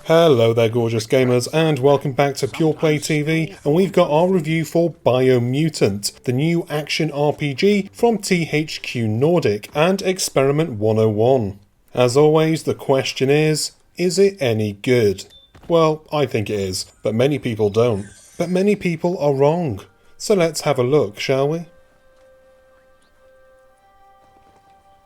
Hello there gorgeous gamers and welcome back to Pure Play TV, and we've got our review for Biomutant, the new action RPG from THQ Nordic and Experiment 101. As always, the question is it any good? Well, I think it is, but many people don't. But many people are wrong. So let's have a look, shall we?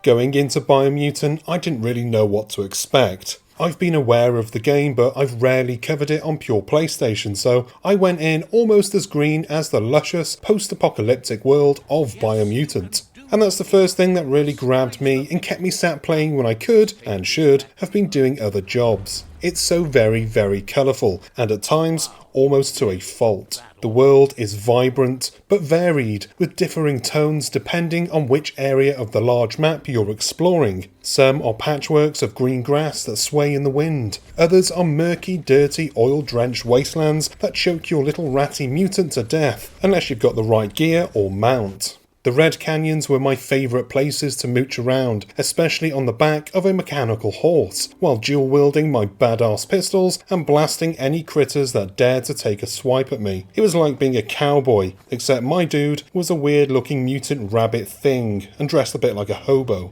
Going into Biomutant, I didn't really know what to expect. I've been aware of the game, but I've rarely covered it on Pure PlayStation, so I went in almost as green as the luscious post-apocalyptic world of Biomutant. And that's the first thing that really grabbed me and kept me sat playing when I could, and should, have been doing other jobs. It's so very, very colourful, and at times, almost to a fault. The world is vibrant, but varied, with differing tones depending on which area of the large map you're exploring. Some are patchworks of green grass that sway in the wind. Others are murky, dirty, oil-drenched wastelands that choke your little ratty mutant to death, unless you've got the right gear or mount. The red canyons were my favourite places to mooch around, especially on the back of a mechanical horse, while dual-wielding my badass pistols and blasting any critters that dared to take a swipe at me. It was like being a cowboy, except my dude was a weird-looking mutant rabbit thing, and dressed a bit like a hobo.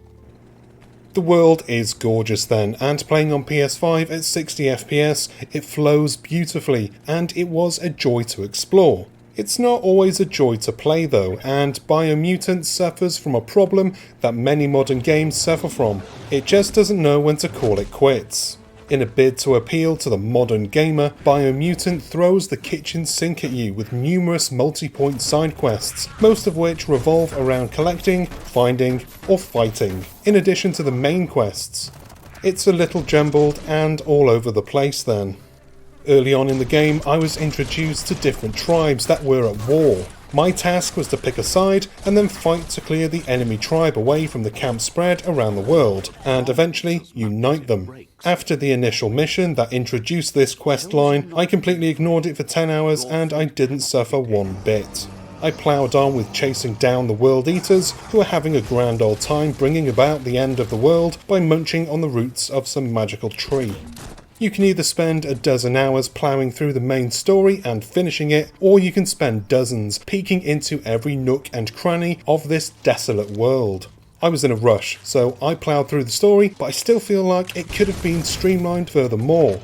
The world is gorgeous then, and playing on PS5 at 60 FPS, it flows beautifully, and it was a joy to explore. It's not always a joy to play though, and Biomutant suffers from a problem that many modern games suffer from. It just doesn't know when to call it quits. In a bid to appeal to the modern gamer, Biomutant throws the kitchen sink at you with numerous multi-point side quests, most of which revolve around collecting, finding, or fighting, in addition to the main quests. It's a little jumbled and all over the place then. Early on in the game, I was introduced to different tribes that were at war. My task was to pick a side and then fight to clear the enemy tribe away from the camp spread around the world, and eventually unite them. After the initial mission that introduced this quest line, I completely ignored it for 10 hours and I didn't suffer one bit. I ploughed on with chasing down the World Eaters, who are having a grand old time bringing about the end of the world by munching on the roots of some magical tree. You can either spend a dozen hours ploughing through the main story and finishing it, or you can spend dozens peeking into every nook and cranny of this desolate world. I was in a rush, so I ploughed through the story, but I still feel like it could have been streamlined furthermore.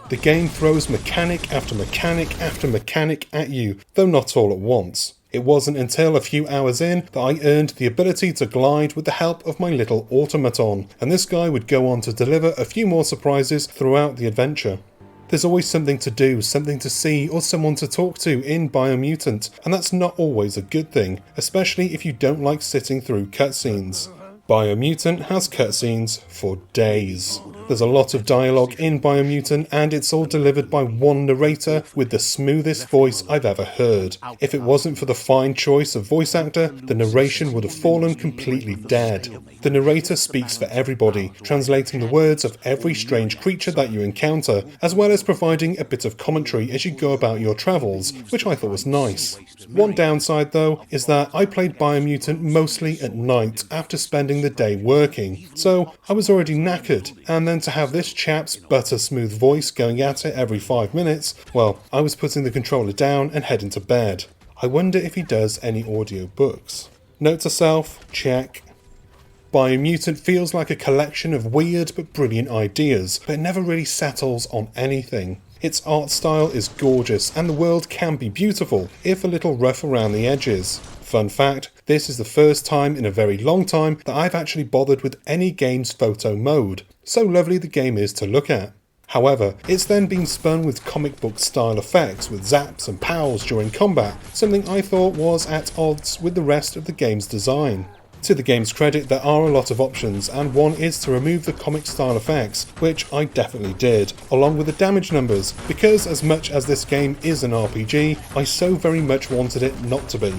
The game throws mechanic after mechanic after mechanic at you, though not all at once. It wasn't until a few hours in that I earned the ability to glide with the help of my little automaton, and this guy would go on to deliver a few more surprises throughout the adventure. There's always something to do, something to see, or someone to talk to in Biomutant, and that's not always a good thing, especially if you don't like sitting through cutscenes. Biomutant has cutscenes for days. There's a lot of dialogue in Biomutant, and it's all delivered by one narrator with the smoothest voice I've ever heard. If it wasn't for the fine choice of voice actor, the narration would have fallen completely dead. The narrator speaks for everybody, translating the words of every strange creature that you encounter, as well as providing a bit of commentary as you go about your travels, which I thought was nice. One downside though is that I played Biomutant mostly at night after spending the day working, so I was already knackered, and then to have this chap's butter smooth voice going at it every 5 minutes, well, I was putting the controller down and heading to bed. I wonder if he does any audio books. Note to self, check. Biomutant feels like a collection of weird but brilliant ideas, but it never really settles on anything. Its art style is gorgeous and the world can be beautiful, if a little rough around the edges. Fun fact, this is the first time in a very long time that I've actually bothered with any game's photo mode. So lovely the game is to look at. However, it's then been spun with comic book style effects with zaps and pows during combat, something I thought was at odds with the rest of the game's design. To the game's credit, there are a lot of options, and one is to remove the comic style effects, which I definitely did, along with the damage numbers, because as much as this game is an RPG, I so very much wanted it not to be.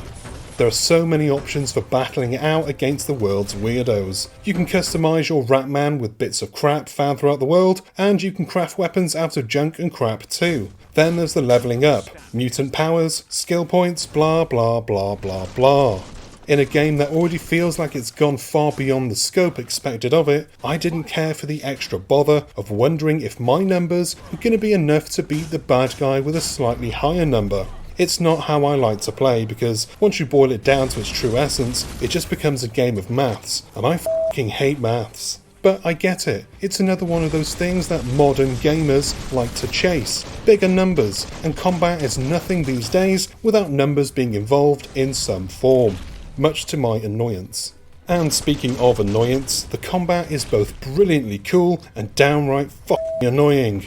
There are so many options for battling it out against the world's weirdos. You can customise your Ratman with bits of crap found throughout the world, and you can craft weapons out of junk and crap too. Then there's the levelling up, mutant powers, skill points, blah blah blah blah blah. In a game that already feels like it's gone far beyond the scope expected of it, I didn't care for the extra bother of wondering if my numbers were going to be enough to beat the bad guy with a slightly higher number. It's not how I like to play, because once you boil it down to its true essence, it just becomes a game of maths, and I f***ing hate maths. But I get it. It's another one of those things that modern gamers like to chase. Bigger numbers, and combat is nothing these days without numbers being involved in some form, much to my annoyance. And speaking of annoyance, the combat is both brilliantly cool and downright f***ing annoying.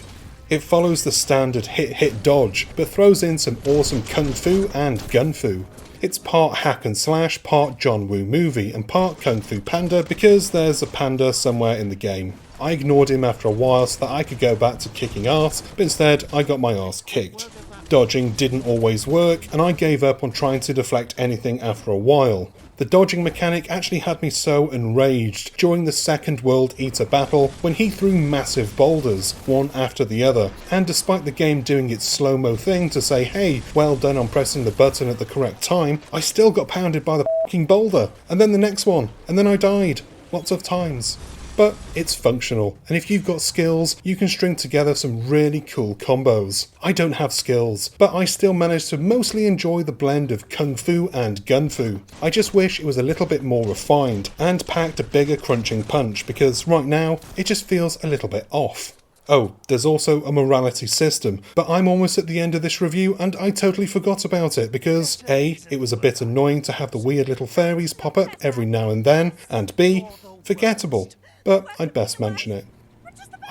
It follows the standard hit dodge, but throws in some awesome kung fu and gun fu. It's part hack and slash, part John Woo movie, and part Kung Fu Panda because there's a panda somewhere in the game. I ignored him after a while so that I could go back to kicking ass, but instead I got my ass kicked. Dodging didn't always work, and I gave up on trying to deflect anything after a while. The dodging mechanic actually had me so enraged during the second World Eater battle when he threw massive boulders, one after the other, and despite the game doing its slow-mo thing to say, hey, well done on pressing the button at the correct time, I still got pounded by the f***ing boulder, and then the next one, and then I died, lots of times. But it's functional, and if you've got skills, you can string together some really cool combos. I don't have skills, but I still managed to mostly enjoy the blend of kung fu and gun fu. I just wish it was a little bit more refined, and packed a bigger crunching punch, because right now, it just feels a little bit off. Oh, there's also a morality system, but I'm almost at the end of this review and I totally forgot about it because A, it was a bit annoying to have the weird little fairies pop up every now and then, and B, forgettable. But I'd best mention it.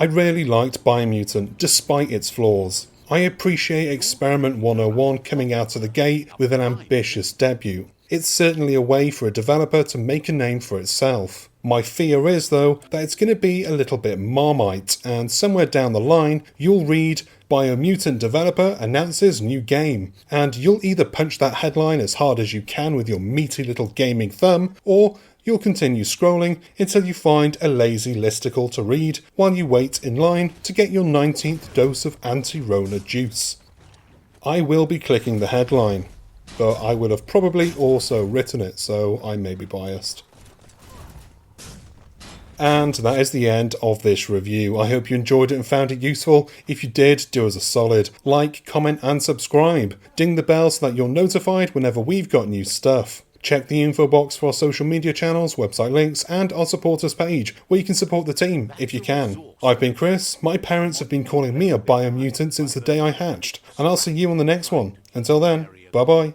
I really liked Biomutant, despite its flaws. I appreciate Experiment 101 coming out of the gate with an ambitious debut. It's certainly a way for a developer to make a name for itself. My fear is, though, that it's going to be a little bit Marmite, and somewhere down the line, you'll read Biomutant developer announces new game, and you'll either punch that headline as hard as you can with your meaty little gaming thumb, or you'll continue scrolling until you find a lazy listicle to read while you wait in line to get your 19th dose of anti-Rona juice. I will be clicking the headline, but I will have probably also written it, so I may be biased. And that is the end of this review. I hope you enjoyed it and found it useful. If you did, do us a solid. Like, comment and subscribe. Ding the bell so that you're notified whenever we've got new stuff. Check the info box for our social media channels, website links, and our supporters page, where you can support the team, if you can. I've been Chris, my parents have been calling me a biomutant since the day I hatched, and I'll see you on the next one. Until then, bye bye.